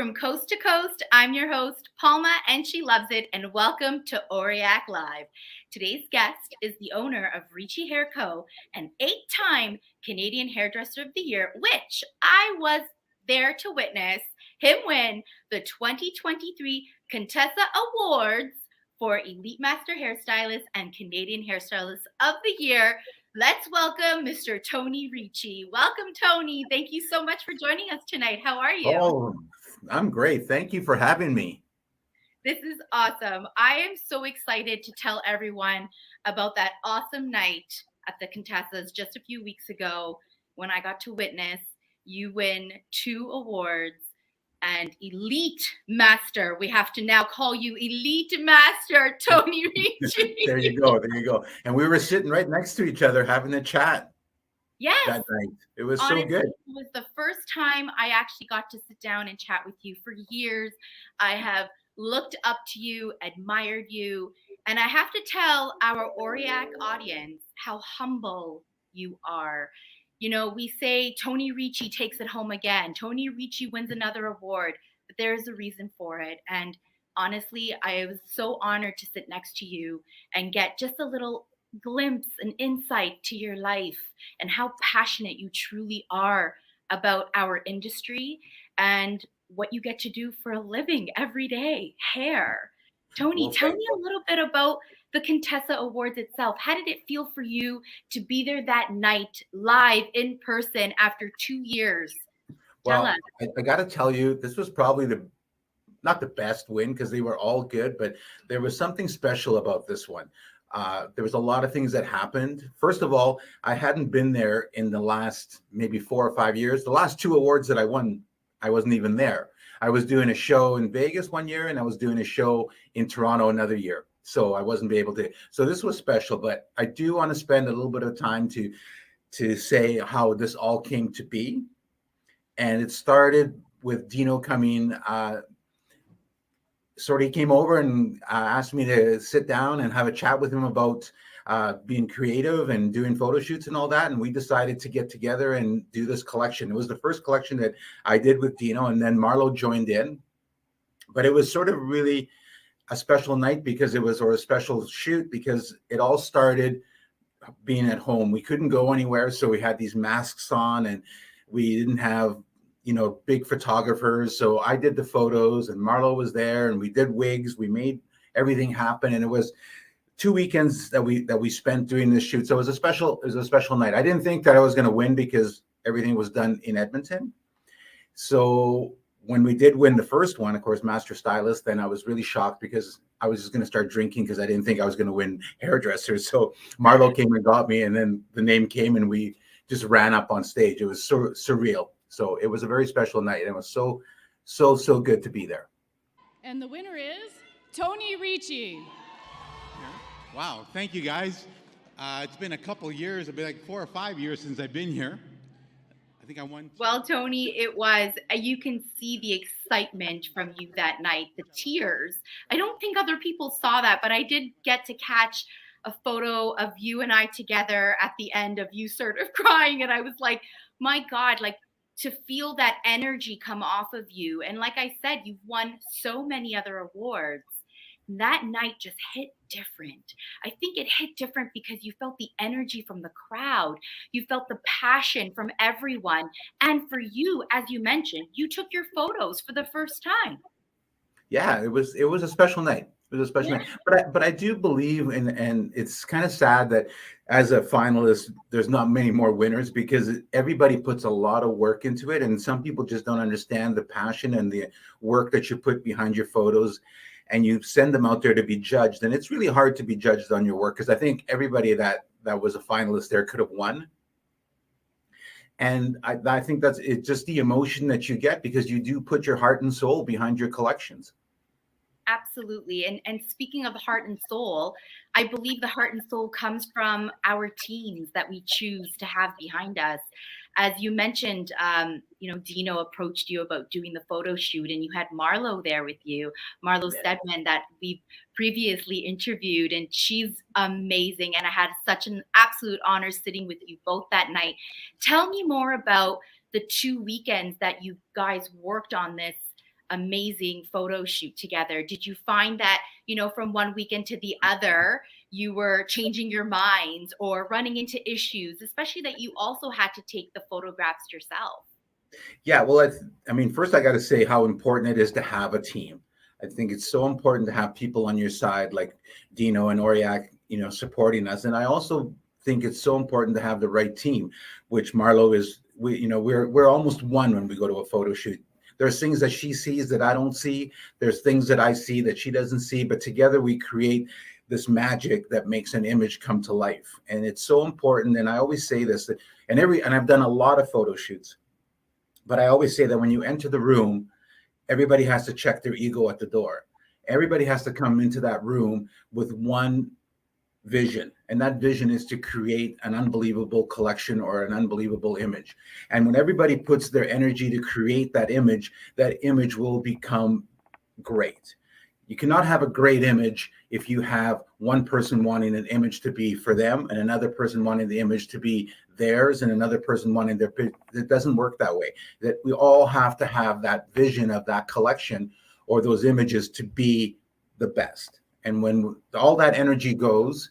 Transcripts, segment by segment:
From coast to coast, I'm your host, Palma N'Sheluvzit, and welcome to Oriac Live. Today's guest is the owner of Ricci Hair Co., an 8-time Canadian Hairdresser of the Year, which I was there to witness him win the 2023 Contessa Awards for Elite Master Hairstylist and Canadian Hairstylist of the Year. Let's welcome Mr. Tony Ricci. Welcome, Tony. Thank you so much for joining us tonight. How are you? Oh, I'm great. Thank you for having me. This is awesome. I am so excited to tell everyone about that awesome night at the Contessa's just a few weeks ago when I got to witness you win 2 awards and Elite Master. We have to now call you Elite Master, Tony Ricci. There you go. There you go. And we were sitting right next to each other having a chat. Yes. That night. It was Honestly, so good. It was the first time I actually got to sit down and chat with you. For years, I have looked up to you, admired you, and I have to tell our Oriac audience how humble you are. You know, we say Tony Ricci takes it home again. Tony Ricci wins another award, but there's a reason for it. And honestly, I was so honored to sit next to you and get just a little glimpse and insight to your life and how passionate you truly are about our industry and what you get to do for a living every day, hair. Tony, Well, tell me a little bit about the Contessa Awards itself. How did it feel for you to be there that night, live, in person, after 2 years? Tell us. I got to tell you, this was probably not the best win because they were all good, but there was something special about this one. There was a lot of things that happened. First of all, I hadn't been there in the last maybe 4 or 5 years. The last 2 awards that I won, I wasn't even there. I was doing a show in Vegas one year and I was doing a show in Toronto another year. So I wasn't able to. So this was special, but I do want to spend a little bit of time to say how this all came to be. And it started with Dino coming. He came over and asked me to sit down and have a chat with him about being creative and doing photo shoots and all that. And we decided to get together and do this collection. It was the first collection that I did with Dino, and then Marlo joined in. But it was sort of really a special night or a special shoot because it all started being at home. We couldn't go anywhere, so we had these masks on and we didn't have big photographers. So I did the photos and Marlo was there and we did wigs. We made everything happen. And it was 2 weekends that we spent doing this shoot. So it was a special night. I didn't think that I was going to win because everything was done in Edmonton. So when we did win the first one, of course, Master Stylist, then I was really shocked because I was just going to start drinking because I didn't think I was going to win hairdresser. So Marlo came and got me, and then the name came and we just ran up on stage. It was so surreal. So it was a very special night. And it was so good to be there. And the winner is Tony Ricci. Wow, thank you guys. It's been a couple years, it's been like 4 or 5 years since I've been here. I think I won. Well, Tony, it was, you can see the excitement from you that night, the tears. I don't think other people saw that, but I did get to catch a photo of you and I together at the end of you sort of crying. And I was like, my God, like to feel that energy come off of you. And like I said, you've won so many other awards. That night just hit different. I think it hit different because you felt the energy from the crowd. You felt the passion from everyone. And for you, as you mentioned, you took your photos for the first time. Yeah, it was a special night. It was a special night. But I do believe and it's kind of sad that as a finalist, there's not many more winners because everybody puts a lot of work into it. And some people just don't understand the passion and the work that you put behind your photos. And you send them out there to be judged. And it's really hard to be judged on your work because I think everybody that was a finalist there could have won. And I think it's just the emotion that you get because you do put your heart and soul behind your collections. Absolutely. And speaking of heart and soul, I believe the heart and soul comes from our teams that we choose to have behind us. As you mentioned, Dino approached you about doing the photo shoot and you had Marlo there with you, Marlo Stedman that we've previously interviewed, and she's amazing. And I had such an absolute honor sitting with you both that night. Tell me more about the 2 weekends that you guys worked on this amazing photo shoot together. Did you find that, from one weekend to the other, you were changing your minds or running into issues, especially that you also had to take the photographs yourself? Yeah, well, I mean, first I got to say how important it is to have a team. I think it's so important to have people on your side like Dino and Oriac, supporting us. And I also think it's so important to have the right team, which Marlo is. We're almost one when we go to a photo shoot. There's things that she sees that I don't see. There's things that I see that she doesn't see. But together we create this magic that makes an image come to life. And it's so important. And I always say this, and I've done a lot of photo shoots. But I always say that when you enter the room, everybody has to check their ego at the door. Everybody has to come into that room with one vision. And that vision is to create an unbelievable collection or an unbelievable image. And when everybody puts their energy to create that image will become great. You cannot have a great image if you have one person wanting an image to be for them and another person wanting the image to be theirs and another person wanting their. It doesn't work that way. That we all have to have that vision of that collection or those images to be the best. And when all that energy goes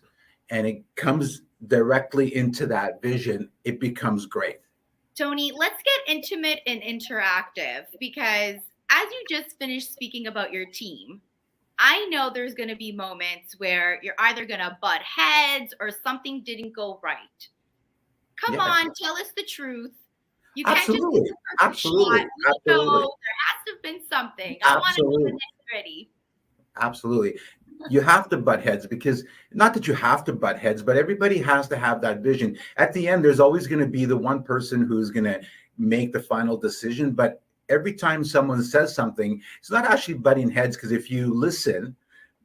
and it comes directly into that vision, it becomes great. Tony, let's get intimate and interactive, because as you just finished speaking about your team, I know there's going to be moments where you're either going to butt heads or something didn't go right. Come on, tell us the truth. You can't Absolutely. just Absolutely. shot. Absolutely. There has to have been something. Absolutely. I want to know the nitty-gritty. Absolutely. You have to butt heads, because not that you have to butt heads, but everybody has to have that vision. At the end, there's always going to be the one person who's going to make the final decision. But every time someone says something, it's not actually butting heads, because if you listen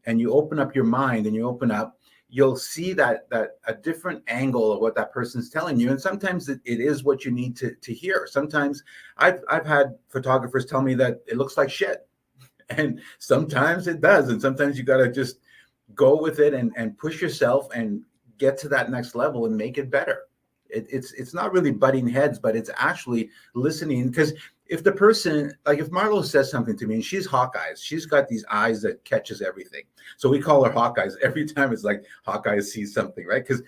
and you open up your mind and you open up, you'll see that a different angle of what that person's telling you. And sometimes it is what you need to hear. Sometimes I've had photographers tell me that it looks like shit. And sometimes it does. And sometimes you got to just go with it and push yourself and get to that next level and make it better. It's not really butting heads, but it's actually listening. Because if the person, like if Marlo says something to me and she's Hawkeyes, she's got these eyes that catches everything. So we call her Hawkeyes. Every time it's like Hawkeye sees something, right? Because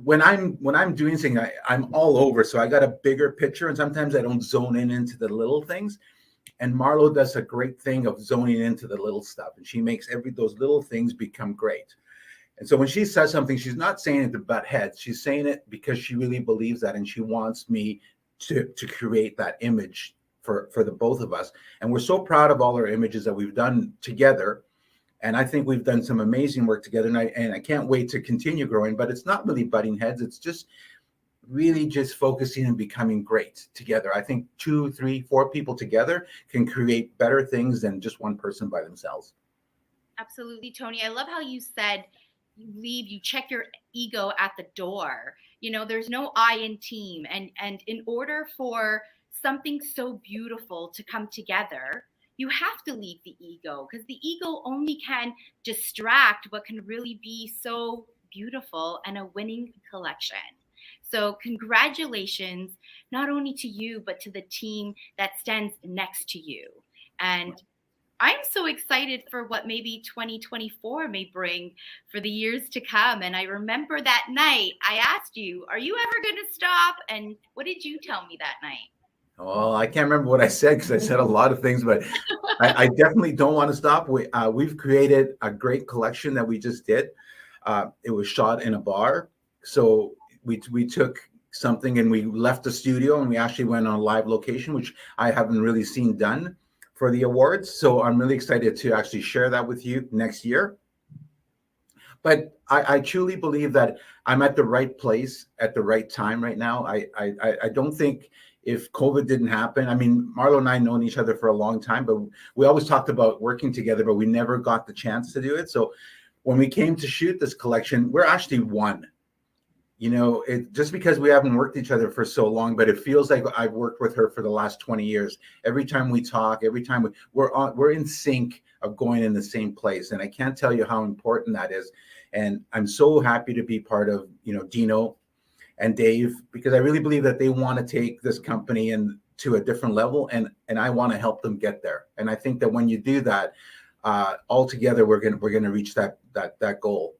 when I'm doing something, I'm all over. So I got a bigger picture, and sometimes I don't zone in into the little things. And Marlo does a great thing of zoning into the little stuff, and she makes those little things become great. And so when she says something, she's not saying it to butt heads. She's saying it because she really believes that, and she wants me to create that image for the both of us. And we're so proud of all our images that we've done together. And I think we've done some amazing work together. And I can't wait to continue growing. But it's not really butting heads. It's just really just focusing and becoming great together. I think 2, 3, 4 people together can create better things than just one person by themselves. Absolutely, Tony. I love how you said you check your ego at the door. There's no I in team. And in order for something so beautiful to come together, you have to leave the ego, because the ego only can distract what can really be so beautiful and a winning collection. So congratulations, not only to you, but to the team that stands next to you. And I'm so excited for what maybe 2024 may bring for the years to come. And I remember that night I asked you, are you ever going to stop? And what did you tell me that night? Well, I can't remember what I said, because I said a lot of things, but I definitely don't want to stop. We've created a great collection that we just did. It was shot in a bar. So we took something and we left the studio and we actually went on a live location, which I haven't really seen done for the awards. So I'm really excited to actually share that with you next year. But I truly believe that I'm at the right place at the right time right now. I don't think if COVID didn't happen, I mean, Marlo and I known each other for a long time, but we always talked about working together, but we never got the chance to do it. So when we came to shoot this collection, we're actually one. Just because we haven't worked each other for so long, but it feels like I've worked with her for the last 20 years. Every time we talk, every time we're in sync of going in the same place. And I can't tell you how important that is. And I'm so happy to be part of, Dino and Dave, because I really believe that they want to take this company and to a different level, and I want to help them get there. And I think that when you do that, all together, we're gonna reach that goal.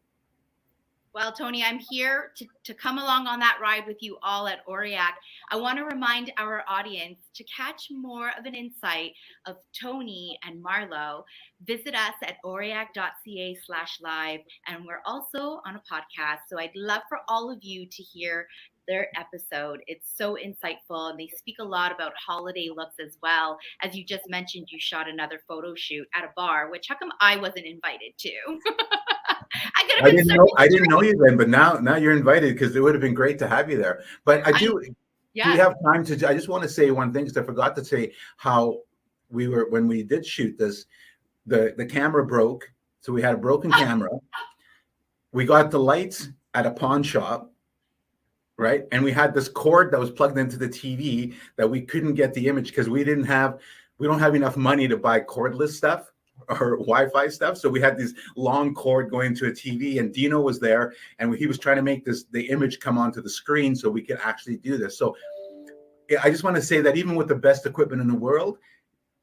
Well, Tony, I'm here to come along on that ride with you all at Oriac. I want to remind our audience to catch more of an insight of Tony and Marlo. Visit us at oriac.ca/live, and we're also on a podcast. So I'd love for all of you to hear their episode. It's so insightful, and they speak a lot about holiday looks as well. As you just mentioned, you shot another photo shoot at a bar, which how come I wasn't invited to? I didn't know you then, but now you're invited, because it would have been great to have you there. But do we have time to? I just want to say one thing, because I forgot to say how when we did shoot this, the camera broke, so we had a broken camera. We got the lights at a pawn shop, right? And we had this cord that was plugged into the TV that we couldn't get the image because we don't have enough money to buy cordless stuff or Wi-Fi stuff. So we had this long cord going to a TV, and Dino was there, and he was trying to make the image come onto the screen so we could actually do this. So I just want to say that even with the best equipment in the world,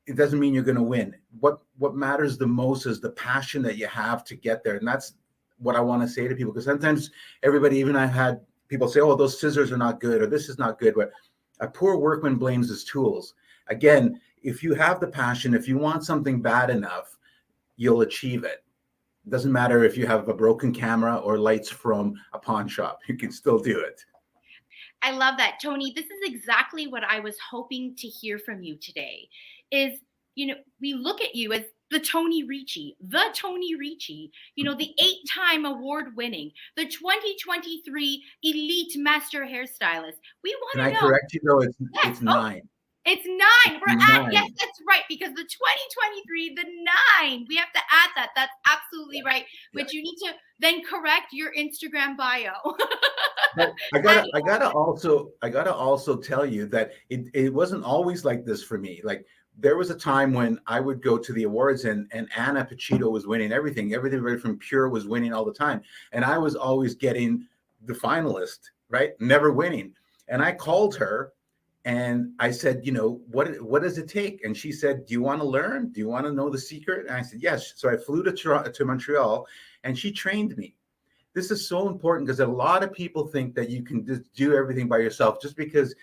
it doesn't mean you're going to win. What matters the most is the passion that you have to get there. And that's what I want to say to people, because sometimes I've had people say, oh, those scissors are not good, or this is not good. But a poor workman blames his tools. Again, if you have the passion, if you want something bad enough, you'll achieve it. It doesn't matter if you have a broken camera or lights from a pawn shop. You can still do it. I love that, Tony. This is exactly what I was hoping to hear from you today. Is, we look at you as the Tony Ricci, the 8-time award-winning, the 2023 Elite Master Hairstylist. We want to know. Can I correct you though? It's 9. It's 9. We're at, yes, that's right, because the 2023, the 9. We have to add that. That's absolutely right. Which you need to then correct your Instagram bio. I gotta also tell you that it wasn't always like this for me. Like, there was a time when I would go to the awards and Anna Pacito was winning everything right from Pure was winning all the time, and I was always getting the finalist, right? Never winning. And I called her and I said, what does it take? And she said, do you want to learn? Do you want to know the secret? And I said, yes. So I flew to Montreal, and she trained me. This is so important, because a lot of people think that you can just do everything by yourself just because,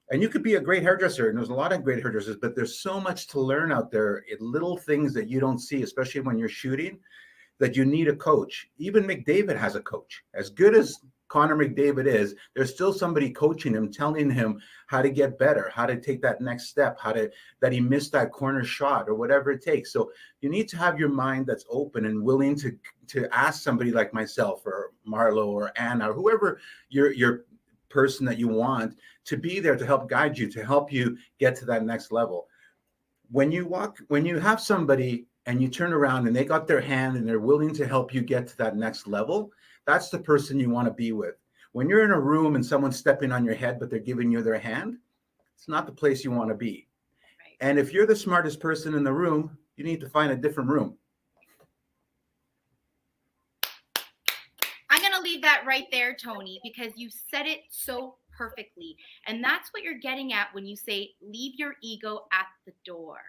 and you could be a great hairdresser, and there's a lot of great hairdressers, but there's so much to learn out there. Little things that you don't see, especially when you're shooting, that you need a coach. Even McDavid has a coach. As good as Connor McDavid is, there's still somebody coaching him, telling him how to get better, how to take that next step, that he missed that corner shot or whatever it takes. So you need to have your mind that's open and willing to ask somebody like myself or Marlo or Anna or whoever your person that you want to be there to help guide you, to help you get to that next level. When you have somebody and you turn around and they got their hand and they're willing to help you get to that next level, that's the person you want to be with. When you're in a room and someone's stepping on your head, but they're giving you their hand, it's not the place you want to be. Right. And if you're the smartest person in the room, you need to find a different room. I'm going to leave that right there, Tony, because you said it so perfectly. And that's what you're getting at when you say, leave your ego at the door.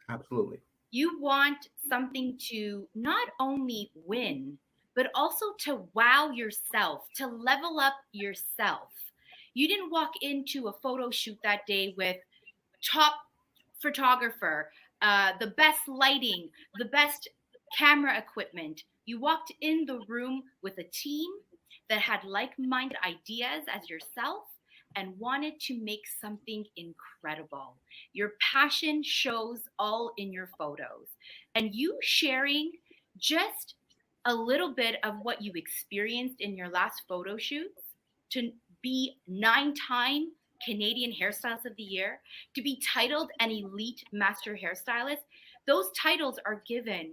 Absolutely. You want something to not only win, but also to wow yourself, to level up yourself. You didn't walk into a photo shoot that day with top photographer, the best lighting, the best camera equipment. You walked in the room with a team that had like-minded ideas as yourself and wanted to make something incredible. Your passion shows all in your photos. And you sharing just a little bit of what you experienced in your last photo shoots, to be 9-time Canadian Hairstylist of the Year, to be titled an Elite Master Hairstylist, those titles are given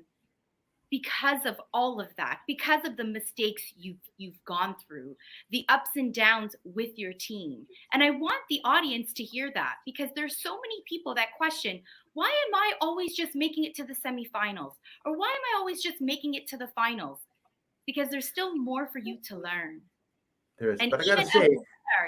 because of all of that, because of the mistakes you've gone through, the ups and downs with your team. And I want the audience to hear that, because there's so many people that question, why am I always just making it to the semifinals? Or why am I always just making it to the finals? Because there's still more for you to learn. There is, and but I even gotta say,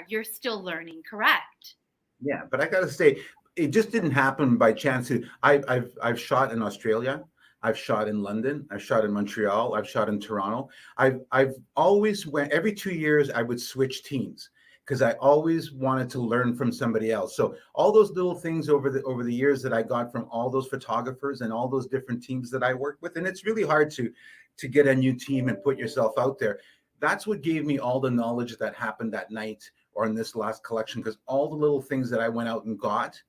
you're still learning, correct? Yeah, but I gotta say, it just didn't happen by chance. I've shot in Australia, I've shot in London, I've shot in Montreal, I've shot in Toronto. I've always went every 2 years. I would switch teams because I always wanted to learn from somebody else. So all those little things over the years that I got from all those photographers and all those different teams that I worked with, and it's really hard to get a new team and put yourself out there. That's what gave me all the knowledge that happened that night or in this last collection, because all the little things that I went out and got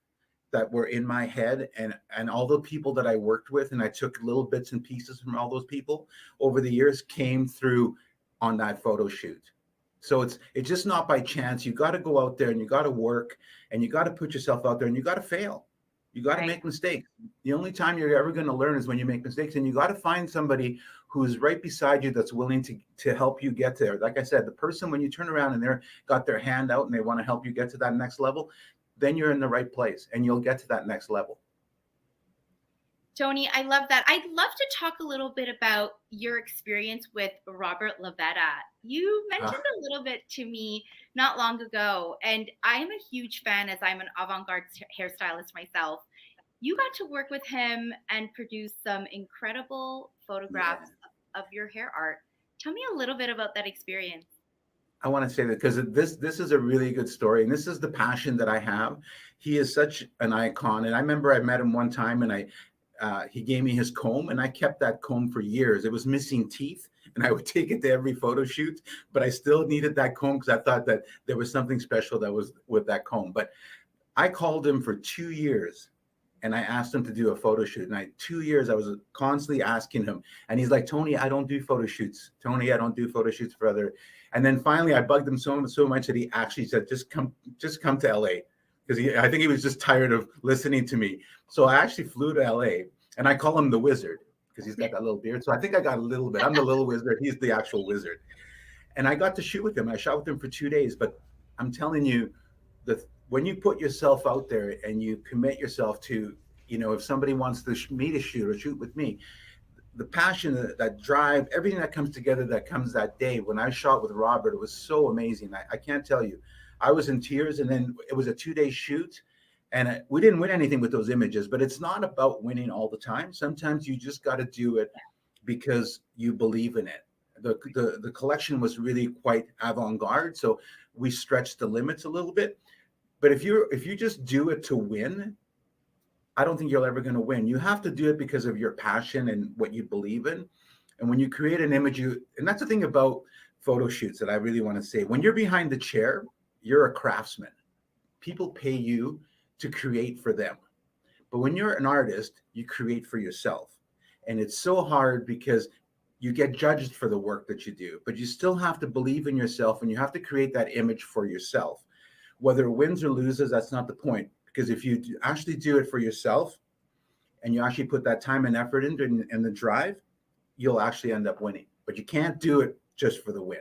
that were in my head, and all the people that I worked with, and I took little bits and pieces from all those people over the years, came through on that photo shoot. So it's just not by chance. You got to go out there and you got to work and you got to put yourself out there and you got to fail. You got to make mistakes. The only time you're ever going to learn is when you make mistakes, and you got to find somebody who's right beside you that's willing to help you get there. Like I said, the person, when you turn around and they're got their hand out and they want to help you get to that next level, then you're in the right place and you'll get to that next level. Tony, I love that. I'd love to talk a little bit about your experience with Robert Lavetta. You mentioned a little bit to me not long ago, and I am a huge fan, as I'm an avant-garde hairstylist myself. You got to work with him and produce some incredible photographs of your hair art. Tell me a little bit about that experience. I want to say that because this is a really good story, and this is the passion that I have. He is such an icon, and I remember I met him one time, and he gave me his comb, and I kept that comb for years. It was missing teeth, and I would take it to every photo shoot, but I still needed that comb because I thought that there was something special that was with that comb. But I called him for 2 years, and I asked him to do a photo shoot. And 2 years, I was constantly asking him, and he's like, "Tony, I don't do photo shoots. Tony, I don't do photo shoots for other." And then finally, I bugged him so much that he actually said, "Just come to LA." Because I think he was just tired of listening to me. So I actually flew to LA, and I call him the Wizard because he's got that little beard. So I think I got a little bit. I'm the little wizard. He's the actual wizard. And I got to shoot with him. I shot with him for 2 days. But I'm telling you, when you put yourself out there and you commit yourself to, if somebody wants me to shoot with me, the passion, that drive, everything that comes together, that comes that day. When I shot with Robert, it was so amazing. I can't tell you. I was in tears, and then it was a 2-day shoot, and we didn't win anything with those images, but it's not about winning all the time. Sometimes you just got to do it because you believe in it. The collection was really quite avant-garde, so we stretched the limits a little bit. But if you just do it to win, I don't think you're ever going to win. You have to do it because of your passion and what you believe in. And when you create an image, and that's the thing about photo shoots that I really want to say. When you're behind the chair, you're a craftsman. People pay you to create for them. But when you're an artist, you create for yourself. And it's so hard because you get judged for the work that you do, but you still have to believe in yourself, and you have to create that image for yourself. Whether it wins or loses, that's not the point. Because if you actually do it for yourself and you actually put that time and effort into and the drive, you'll actually end up winning. But you can't do it just for the win.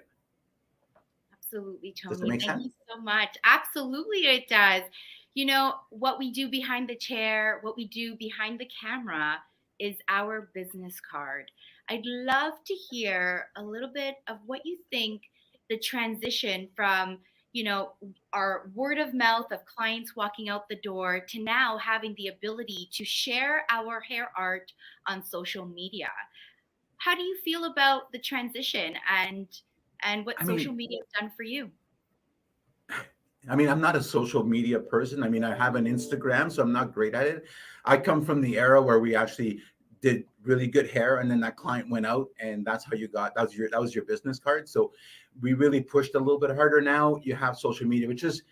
Absolutely, Tony. Does that make sense? Thank you so much. Absolutely, it does. What we do behind the chair, what we do behind the camera is our business card. I'd love to hear a little bit of what you think the transition from, our word of mouth of clients walking out the door to now having the ability to share our hair art on social media. How do you feel about the transition and what social media has done for you? I'm not a social media person. I have an Instagram, so I'm not great at it. I come from the era where we actually did really good hair, and then that client went out, and that's how you got, that was your business card. So we really pushed a little bit harder. Now you have social media, which is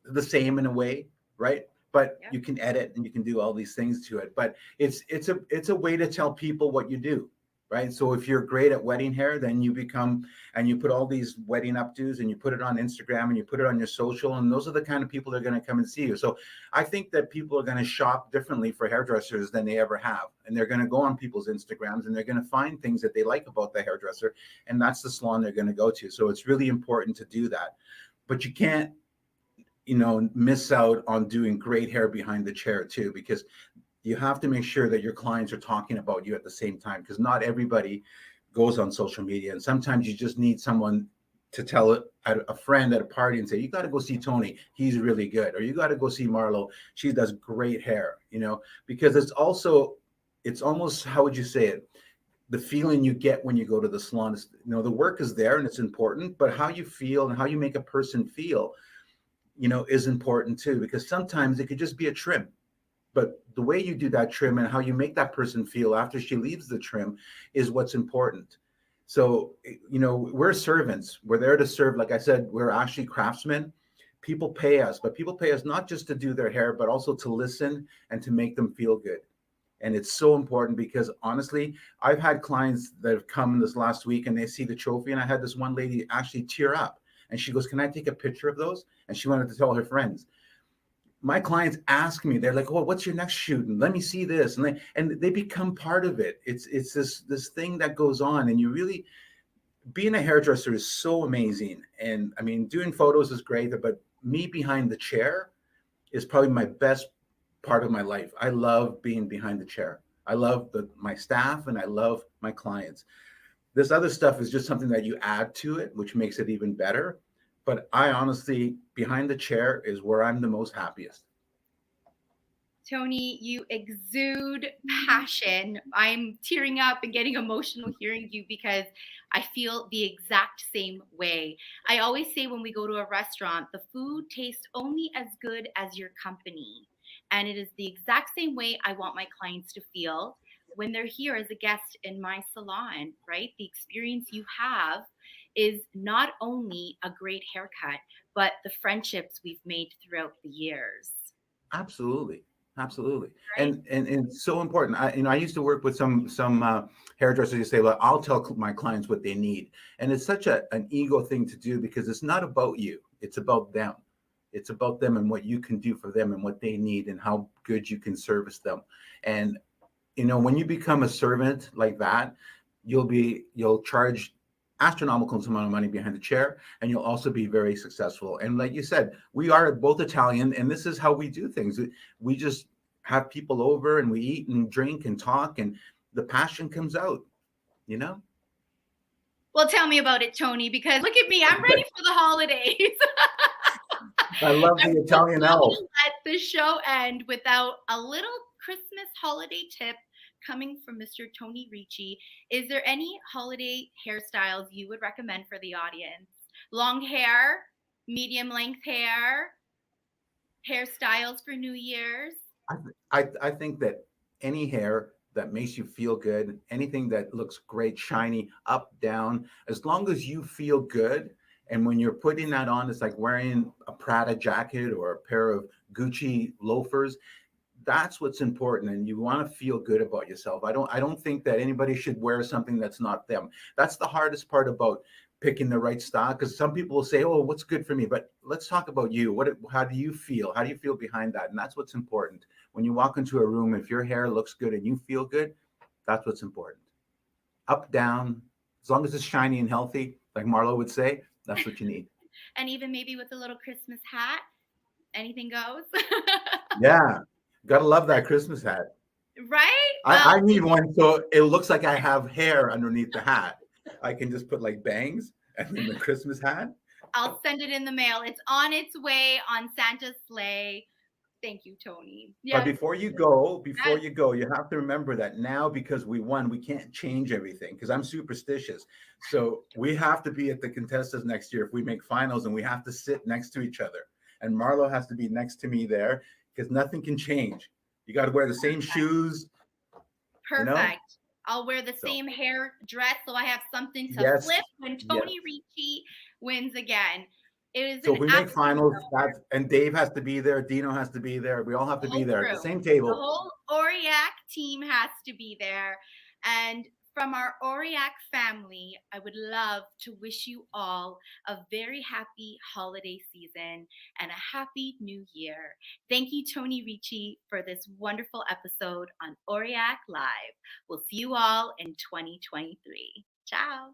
the same in a way, right? But you can edit and you can do all these things to it. But it's a way to tell people what you do, right? So if you're great at wedding hair, then you become, and you put all these wedding updos and you put it on Instagram and you put it on your social, and those are the kind of people that are going to come and see you. So I think that people are going to shop differently for hairdressers than they ever have. And they're going to go on people's Instagrams and they're going to find things that they like about the hairdresser. And that's the salon they're going to go to. So it's really important to do that. But you can't, miss out on doing great hair behind the chair too, because you have to make sure that your clients are talking about you at the same time, because not everybody goes on social media. And sometimes you just need someone to tell a friend at a party and say, you got to go see Tony. He's really good. Or you got to go see Marlo. She does great hair, because it's almost, how would you say it? The feeling you get when you go to the salon is, the work is there and it's important, but how you feel and how you make a person feel, is important too, because sometimes it could just be a trim. But the way you do that trim and how you make that person feel after she leaves the trim is what's important. So, we're servants. We're there to serve. Like I said, we're actually craftsmen. People pay us, but people pay us not just to do their hair, but also to listen and to make them feel good. And it's so important because honestly, I've had clients that have come this last week and they see the trophy. And I had this one lady actually tear up and she goes, can I take a picture of those? And she wanted to tell her friends. My clients ask me, they're like, oh, what's your next shoot? And let me see this. And they become part of it. It's this thing that goes on. And you really, being a hairdresser is so amazing. And I mean, doing photos is great, but me behind the chair is probably my best part of my life. I love being behind the chair. I love my staff and I love my clients. This other stuff is just something that you add to it, which makes it even better. But I honestly, behind the chair is where I'm the most happiest. Tony, you exude passion. I'm tearing up and getting emotional hearing you because I feel the exact same way. I always say when we go to a restaurant, the food tastes only as good as your company. And it is the exact same way I want my clients to feel when they're here as a guest in my salon, right? The experience you have is not only a great haircut, but the friendships we've made throughout the years. Absolutely. Absolutely. Right? And it's so important. I used to work with some hairdressers who say, well, I'll tell my clients what they need. And it's such an ego thing to do because it's not about you. It's about them. It's about them and what you can do for them and what they need and how good you can service them. And, when you become a servant like that, you'll charge astronomical amount of money behind the chair, and you'll also be very successful. And like you said, we are both Italian, and this is how we do things. We just have people over and we eat and drink and talk, and the passion comes out, Well, tell me about it, Tony, because look at me. I'm ready for the holidays. I love the Italian elf. Let the show end without a little Christmas holiday tip coming from Mr. Tony Ricci. Is there any holiday hairstyles you would recommend for the audience? Long hair, medium length hair, hairstyles for New Year's? I think that any hair that makes you feel good, anything that looks great, shiny, up, down, as long as you feel good. And when you're putting that on, it's like wearing a Prada jacket or a pair of Gucci loafers. That's what's important. And you want to feel good about yourself. I don't think that anybody should wear something that's not them. That's the hardest part about picking the right style, because some people will say, oh, what's good for me? But let's talk about you. How do you feel? How do you feel behind that? And that's what's important. When you walk into a room, if your hair looks good and you feel good, that's what's important. Up, down, as long as it's shiny and healthy, like Marlo would say, that's what you need. And even maybe with a little Christmas hat, anything goes. Yeah, gotta love that Christmas hat. Right? I need one so it looks like I have hair underneath the hat. I can just put like bangs and then the Christmas hat. I'll send it in the mail. It's on its way on Santa's sleigh. Thank you, Tony. But Yes. before you go, you have to remember that now, because we won, we can't change everything, because I'm superstitious. So we have to be at the Contessa's next year if we make finals, and we have to sit next to each other. And Marlo has to be next to me there, because nothing can change. You got to wear the same shoes. Perfect. I'll wear the same hair dress so I have something to flip when Tony Ricci wins again. It is so if we make finals, and Dave has to be there, Dino has to be there. We all have to be there at the same table. The whole Oriac team has to be there. And from our Oriac family, I would love to wish you all a very happy holiday season and a happy new year. Thank you, Tony Ricci, for this wonderful episode on Oriac Live. We'll see you all in 2023. Ciao.